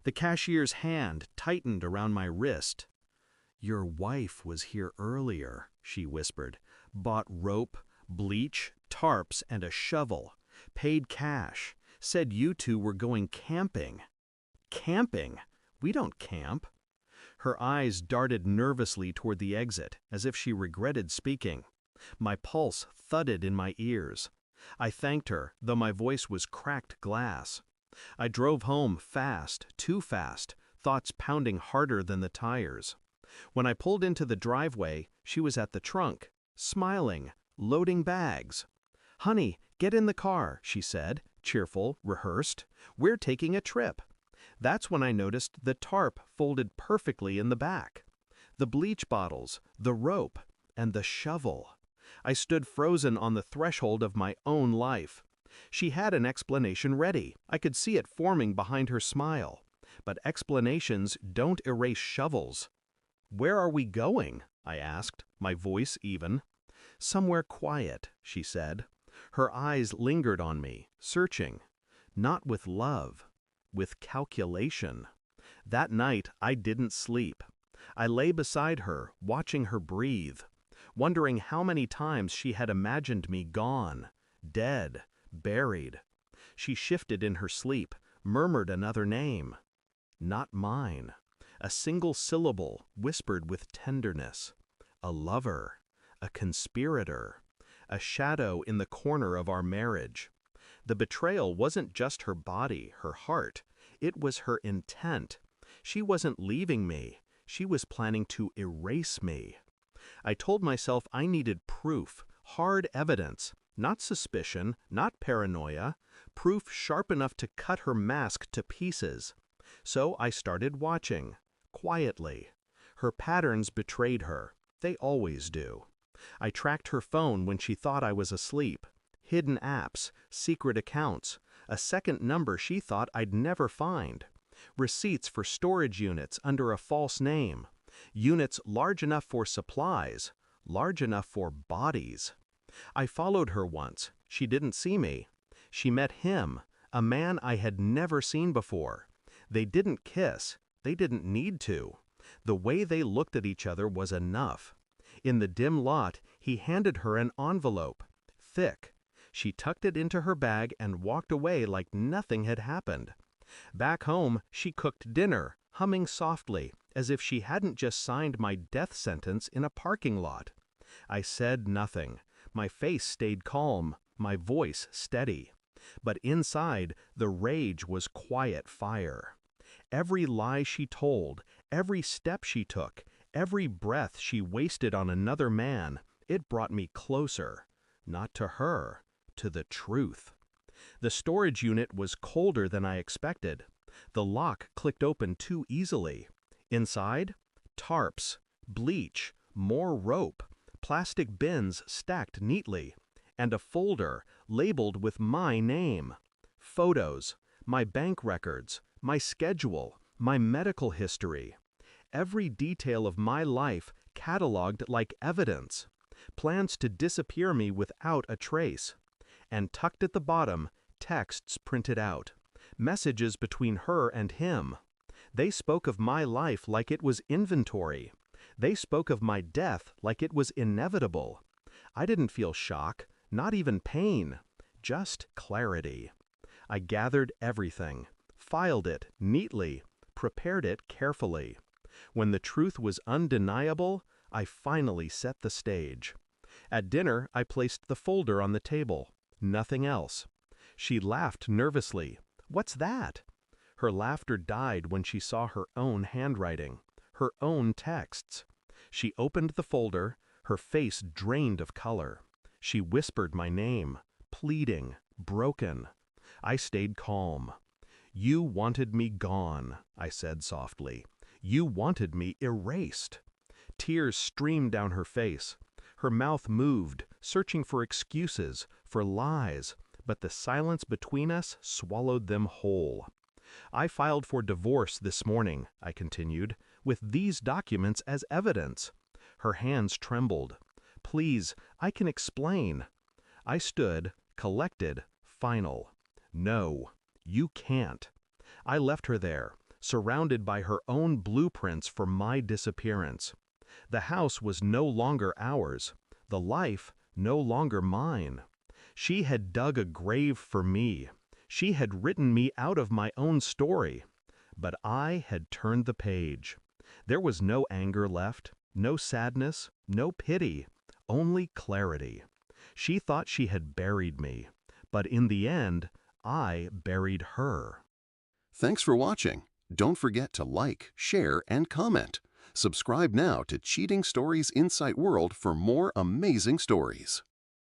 The cashier's hand tightened around my wrist. "Your wife was here earlier," she whispered. "Bought rope, bleach, tarps, and a shovel. Paid cash. Said you two were going camping." "Camping? We don't camp." Her eyes darted nervously toward the exit, as if she regretted speaking. My pulse thudded in my ears. I thanked her, though my voice was cracked glass. I drove home fast, too fast, thoughts pounding harder than the tires. When I pulled into the driveway, she was at the trunk, smiling, loading bags. "Honey, get in the car," she said, cheerful, rehearsed. "We're taking a trip." That's when I noticed the tarp folded perfectly in the back. The bleach bottles, the rope, and the shovel. I stood frozen on the threshold of my own life. She had an explanation ready. I could see it forming behind her smile. But explanations don't erase shovels. "Where are we going?" I asked, my voice even. "Somewhere quiet," she said. Her eyes lingered on me, searching. Not with love, with calculation. That night I didn't sleep. I lay beside her, watching her breathe, wondering how many times she had imagined me gone, dead, buried. She shifted in her sleep, murmured another name. Not mine. A single syllable whispered with tenderness. A lover, a conspirator, a shadow in the corner of our marriage. The betrayal wasn't just her body, her heart. It was her intent. She wasn't leaving me. She was planning to erase me. I told myself I needed proof, hard evidence, not suspicion, not paranoia, proof sharp enough to cut her mask to pieces. So I started watching, quietly. Her patterns betrayed her. They always do. I tracked her phone when she thought I was asleep. Hidden apps, secret accounts, a second number she thought I'd never find. Receipts for storage units under a false name. Units large enough for supplies, large enough for bodies. I followed her once. She didn't see me. She met him, a man I had never seen before. They didn't kiss. They didn't need to. The way they looked at each other was enough. In the dim lot, he handed her an envelope, thick. She tucked it into her bag and walked away like nothing had happened. Back home, she cooked dinner, humming softly, as if she hadn't just signed my death sentence in a parking lot. I said nothing. My face stayed calm, my voice steady. But inside, the rage was quiet fire. Every lie she told, every step she took, every breath she wasted on another man, it brought me closer. Not to her, to the truth. The storage unit was colder than I expected. The lock clicked open too easily. Inside, tarps, bleach, more rope, plastic bins stacked neatly, and a folder labeled with my name. Photos, my bank records, my schedule, my medical history. Every detail of my life cataloged like evidence. Plans to disappear me without a trace. And tucked at the bottom, texts printed out. Messages between her and him. They spoke of my life like it was inventory. They spoke of my death like it was inevitable. I didn't feel shock, not even pain, just clarity. I gathered everything, filed it neatly, prepared it carefully. When the truth was undeniable, I finally set the stage. At dinner, I placed the folder on the table. Nothing else. She laughed nervously. "What's that?" Her laughter died when she saw her own handwriting, her own texts. She opened the folder, her face drained of color. She whispered my name, pleading, broken. I stayed calm. "You wanted me gone," I said softly. "You wanted me erased." Tears streamed down her face. Her mouth moved, searching for excuses, for lies, but the silence between us swallowed them whole. "I filed for divorce this morning," I continued, "with these documents as evidence." Her hands trembled. "Please, I can explain." I stood, collected, final. "No, you can't." I left her there, surrounded by her own blueprints for my disappearance. The house was no longer ours, the life no longer mine. She had dug a grave for me. She had written me out of my own story. But I had turned the page. There was no anger left, no sadness, no pity, only clarity. She thought she had buried me, but in the end, I buried her. Thanks for watching. Don't forget to like, share, and comment. Subscribe now to Cheating Stories Insight World for more amazing stories.